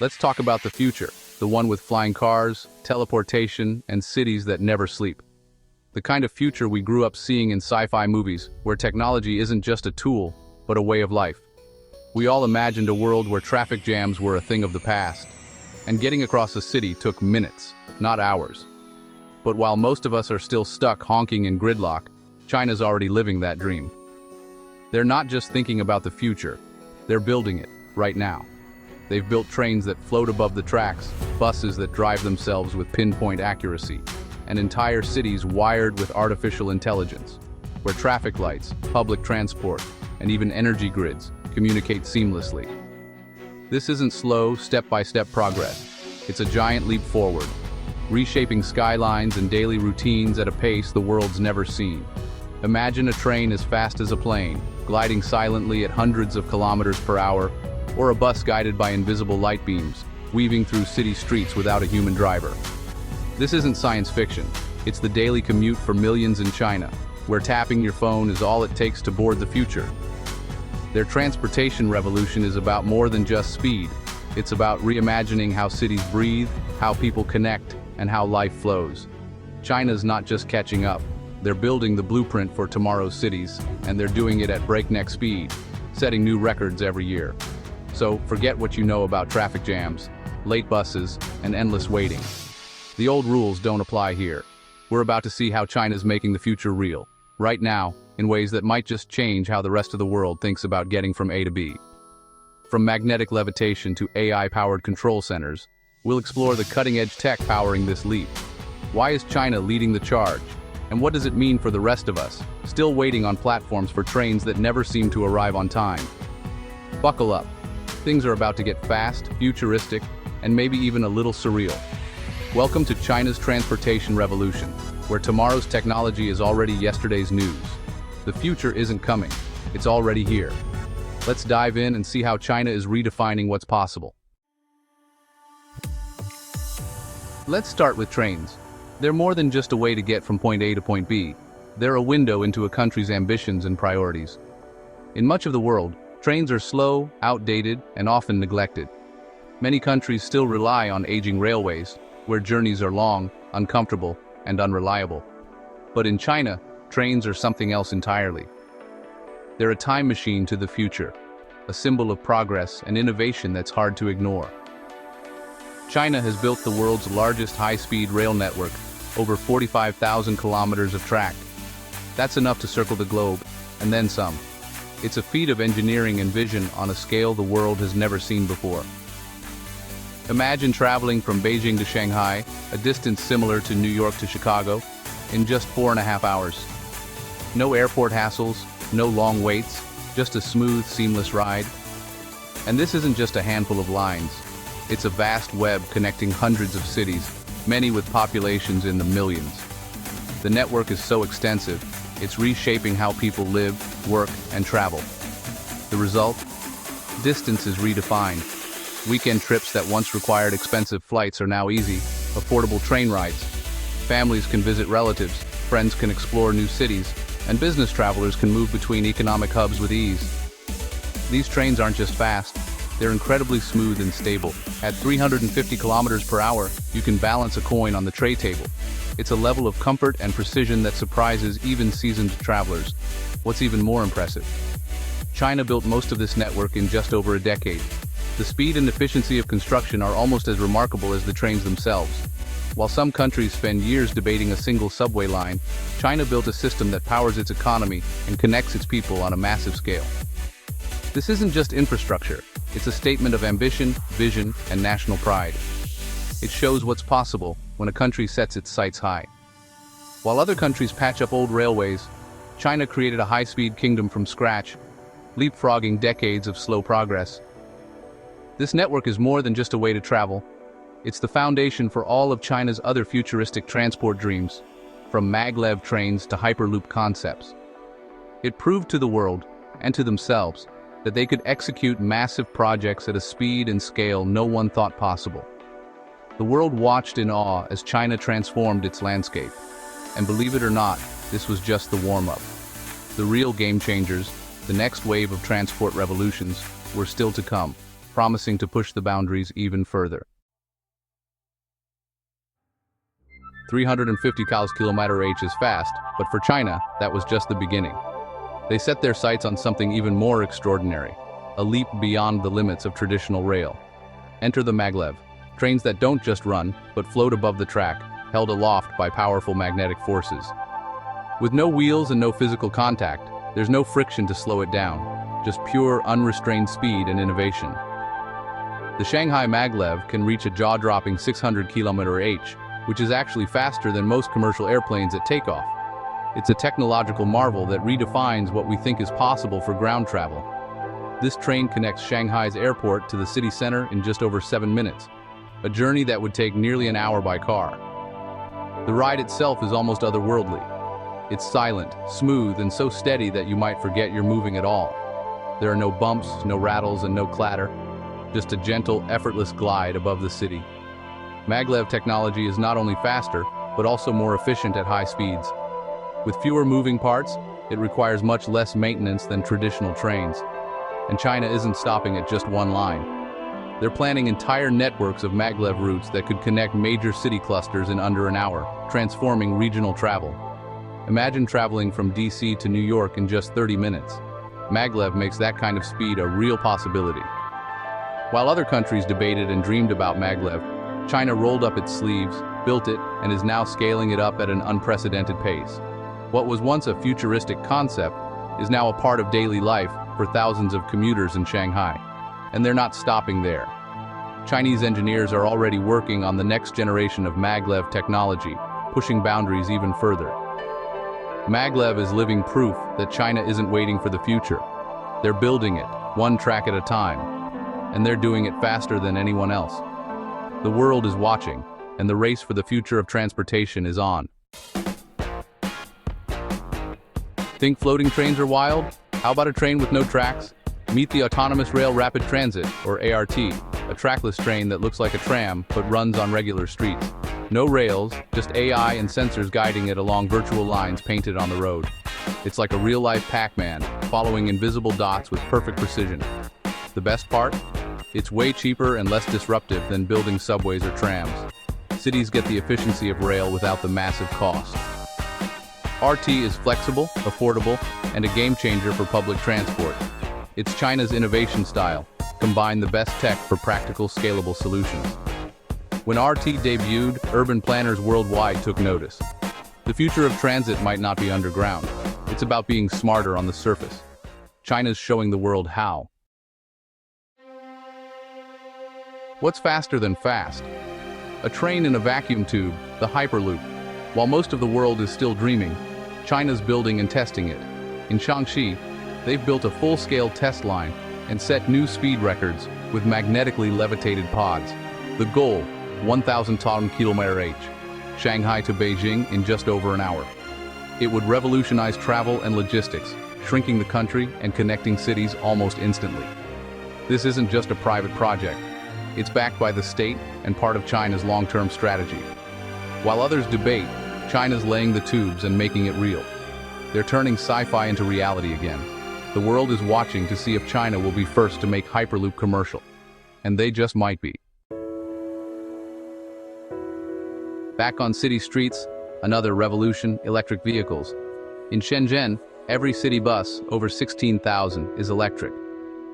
Let's talk about the future, the one with flying cars, teleportation, and cities that never sleep. The kind of future we grew up seeing in sci-fi movies, where technology isn't just a tool, but a way of life. We all imagined a world where traffic jams were a thing of the past, and getting across a city took minutes, not hours. But while most of us are still stuck honking in gridlock, China's already living that dream. They're not just thinking about the future, they're building it, right now. They've built trains that float above the tracks, buses that drive themselves with pinpoint accuracy, and entire cities wired with artificial intelligence, where traffic lights, public transport, and even energy grids communicate seamlessly. This isn't slow, step-by-step progress. It's a giant leap forward, reshaping skylines and daily routines at a pace the world's never seen. Imagine a train as fast as a plane, gliding silently at hundreds of kilometers per hour, or a bus guided by invisible light beams, weaving through city streets without a human driver. This isn't science fiction. It's the daily commute for millions in China, where tapping your phone is all it takes to board the future. Their transportation revolution is about more than just speed. It's about reimagining how cities breathe, how people connect, and how life flows. China's not just catching up. They're building the blueprint for tomorrow's cities, and they're doing it at breakneck speed, setting new records every year. So forget what you know about traffic jams, late buses, and endless waiting. The old rules don't apply here. We're about to see how China's making the future real, right now, in ways that might just change how the rest of the world thinks about getting from A to B. From magnetic levitation to AI-powered control centers, we'll explore the cutting-edge tech powering this leap. Why is China leading the charge? And what does it mean for the rest of us, still waiting on platforms for trains that never seem to arrive on time? Buckle up. Things are about to get fast, futuristic, and maybe even a little surreal. Welcome to China's transportation revolution, where tomorrow's technology is already yesterday's news. The future isn't coming, it's already here. Let's dive in and see how China is redefining what's possible. Let's start with trains. They're more than just a way to get from point A to point B. They're a window into a country's ambitions and priorities. In much of the world, trains are slow, outdated, and often neglected. Many countries still rely on aging railways, where journeys are long, uncomfortable, and unreliable. But in China, trains are something else entirely. They're a time machine to the future, a symbol of progress and innovation that's hard to ignore. China has built the world's largest high-speed rail network, over 45,000 kilometers of track. That's enough to circle the globe, and then some. It's a feat of engineering and vision on a scale the world has never seen before. Imagine traveling from Beijing to Shanghai, a distance similar to New York to Chicago, in just 4.5 hours. No airport hassles, no long waits, just a smooth, seamless ride. And this isn't just a handful of lines. It's a vast web connecting hundreds of cities, many with populations in the millions. The network is so extensive, it's reshaping how people live, work, and travel. The result? Distance is redefined. Weekend trips that once required expensive flights are now easy, affordable train rides. Families can visit relatives, friends can explore new cities, and business travelers can move between economic hubs with ease. These trains aren't just fast, they're incredibly smooth and stable. At 350 kilometers per hour, you can balance a coin on the tray table. It's a level of comfort and precision that surprises even seasoned travelers. What's even more impressive? China built most of this network in just over a decade. The speed and efficiency of construction are almost as remarkable as the trains themselves. While some countries spend years debating a single subway line, China built a system that powers its economy and connects its people on a massive scale. This isn't just infrastructure, it's a statement of ambition, vision, and national pride. It shows what's possible when a country sets its sights high. While other countries patch up old railways, China created a high-speed kingdom from scratch, leapfrogging decades of slow progress. This network is more than just a way to travel. It's the foundation for all of China's other futuristic transport dreams, from maglev trains to Hyperloop concepts. It proved to the world, and to themselves, that they could execute massive projects at a speed and scale no one thought possible. The world watched in awe as China transformed its landscape. And believe it or not, this was just the warm-up. The real game changers, the next wave of transport revolutions, were still to come. promising to push the boundaries even further. 350 km/h is fast, but for China, that was just the beginning. They set their sights on something even more extraordinary, a leap beyond the limits of traditional rail. Enter the maglev, trains that don't just run, but float above the track, held aloft by powerful magnetic forces. With no wheels and no physical contact, there's no friction to slow it down, just pure, unrestrained speed and innovation. The Shanghai maglev can reach a jaw-dropping 600 km/h, which is actually faster than most commercial airplanes at takeoff. It's a technological marvel that redefines what we think is possible for ground travel. This train connects Shanghai's airport to the city center in just over 7 minutes, a journey that would take nearly an hour by car. The ride itself is almost otherworldly. It's silent, smooth, and so steady that you might forget you're moving at all. There are no bumps, no rattles, and no clatter, just a gentle, effortless glide above the city. Maglev technology is not only faster, but also more efficient at high speeds. With fewer moving parts, it requires much less maintenance than traditional trains. And China isn't stopping at just one line. They're planning entire networks of maglev routes that could connect major city clusters in under an hour, transforming regional travel. Imagine traveling from DC to New York in just 30 minutes. Maglev makes that kind of speed a real possibility. While other countries debated and dreamed about maglev, China rolled up its sleeves, built it, and is now scaling it up at an unprecedented pace. What was once a futuristic concept is now a part of daily life for thousands of commuters in Shanghai. And they're not stopping there. Chinese engineers are already working on the next generation of maglev technology, pushing boundaries even further. Maglev is living proof that China isn't waiting for the future. They're building it, one track at a time. And they're doing it faster than anyone else. The world is watching, and the race for the future of transportation is on. Think floating trains are wild? How about a train with no tracks? Meet the Autonomous Rail Rapid Transit, or ART, a trackless train that looks like a tram but runs on regular streets. No rails, just AI and sensors guiding it along virtual lines painted on the road. It's like a real-life Pac-Man, following invisible dots with perfect precision. The best part? It's way cheaper and less disruptive than building subways or trams. Cities get the efficiency of rail without the massive cost. RT is flexible, affordable, and a game-changer for public transport. It's China's innovation style, combine the best tech for practical, scalable solutions. When RT debuted, urban planners worldwide took notice. The future of transit might not be underground. It's about being smarter on the surface. China's showing the world how. What's faster than fast? A train in a vacuum tube, the Hyperloop. While most of the world is still dreaming, China's building and testing it. In Shaanxi, they've built a full-scale test line and set new speed records with magnetically levitated pods. The goal, 1,000 km/h, Shanghai to Beijing in just over an hour. It would revolutionize travel and logistics, shrinking the country and connecting cities almost instantly. This isn't just a private project. It's backed by the state and part of China's long-term strategy. While others debate, China's laying the tubes and making it real. They're turning sci-fi into reality again. The world is watching to see if China will be first to make Hyperloop commercial. And they just might be. Back on city streets, another revolution, electric vehicles. In Shenzhen, every city bus, over 16,000, is electric.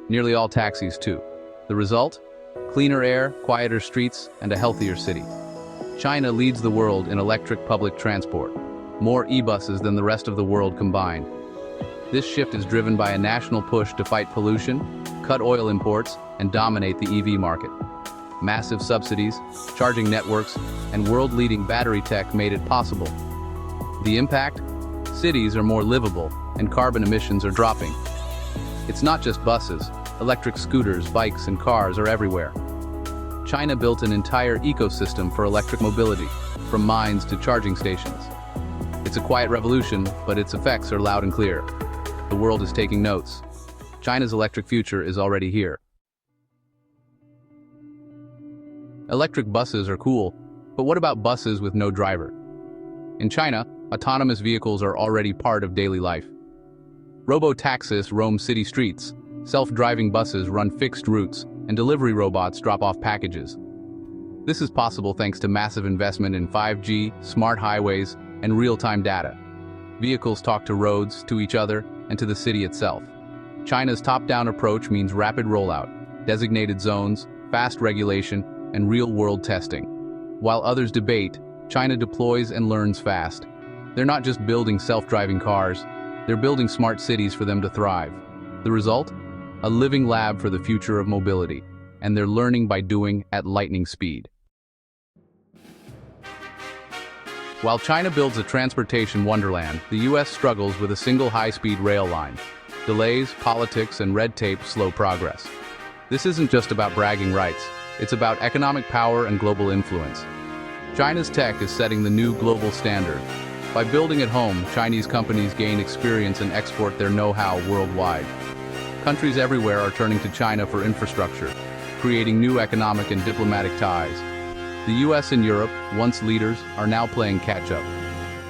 Nearly all taxis too. The result? Cleaner air, quieter streets, and a healthier city. China leads the world in electric public transport. More e-buses than the rest of the world combined. This shift is driven by a national push to fight pollution, cut oil imports, and dominate the EV market. Massive subsidies, charging networks, and world-leading battery tech made it possible. The impact? Cities are more livable, and carbon emissions are dropping. It's not just buses. Electric scooters, bikes, and cars are everywhere. China built an entire ecosystem for electric mobility, from mines to charging stations. It's a quiet revolution, but its effects are loud and clear. The world is taking notes. China's electric future is already here. Electric buses are cool, but what about buses with no driver? In China, autonomous vehicles are already part of daily life. Robo-taxis roam city streets. Self-driving buses run fixed routes, and delivery robots drop off packages. This is possible thanks to massive investment in 5G, smart highways, and real-time data. Vehicles talk to roads, to each other, and to the city itself. China's top-down approach means rapid rollout, designated zones, fast regulation, and real-world testing. While others debate, China deploys and learns fast. They're not just building self-driving cars, they're building smart cities for them to thrive. The result? A living lab for the future of mobility, and they're learning by doing at lightning speed. While China builds a transportation wonderland, the US struggles with a single high-speed rail line. Delays, politics, and red tape slow progress. This isn't just about bragging rights, it's about economic power and global influence. China's tech is setting the new global standard. By building at home, Chinese companies gain experience and export their know-how worldwide. Countries everywhere are turning to China for infrastructure, creating new economic and diplomatic ties. The US and Europe, once leaders, are now playing catch-up.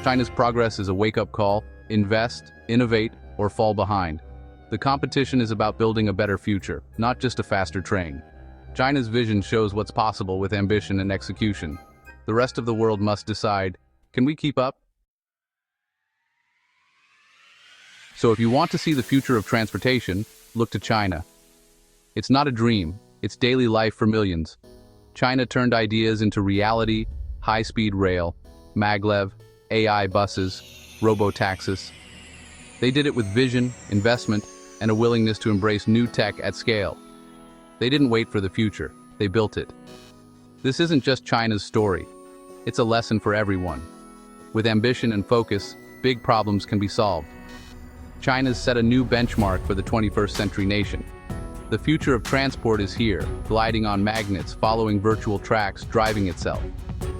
China's progress is a wake-up call: invest, innovate, or fall behind. The competition is about building a better future, not just a faster train. China's vision shows what's possible with ambition and execution. The rest of the world must decide, can we keep up? So if you want to see the future of transportation, look to China. It's not a dream, it's daily life for millions. China turned ideas into reality: high-speed rail, maglev, AI buses, robo-taxis. They did it with vision, investment, and a willingness to embrace new tech at scale. They didn't wait for the future, they built it. This isn't just China's story, it's a lesson for everyone. With ambition and focus, big problems can be solved. China's set a new benchmark for the 21st century nation. The future of transport is here, gliding on magnets, following virtual tracks, driving itself.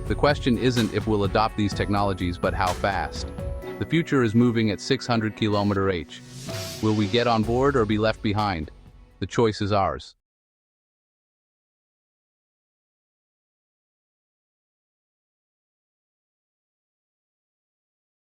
The question isn't if we'll adopt these technologies, but how fast. The future is moving at 600 km/h. Will we get on board or be left behind? The choice is ours.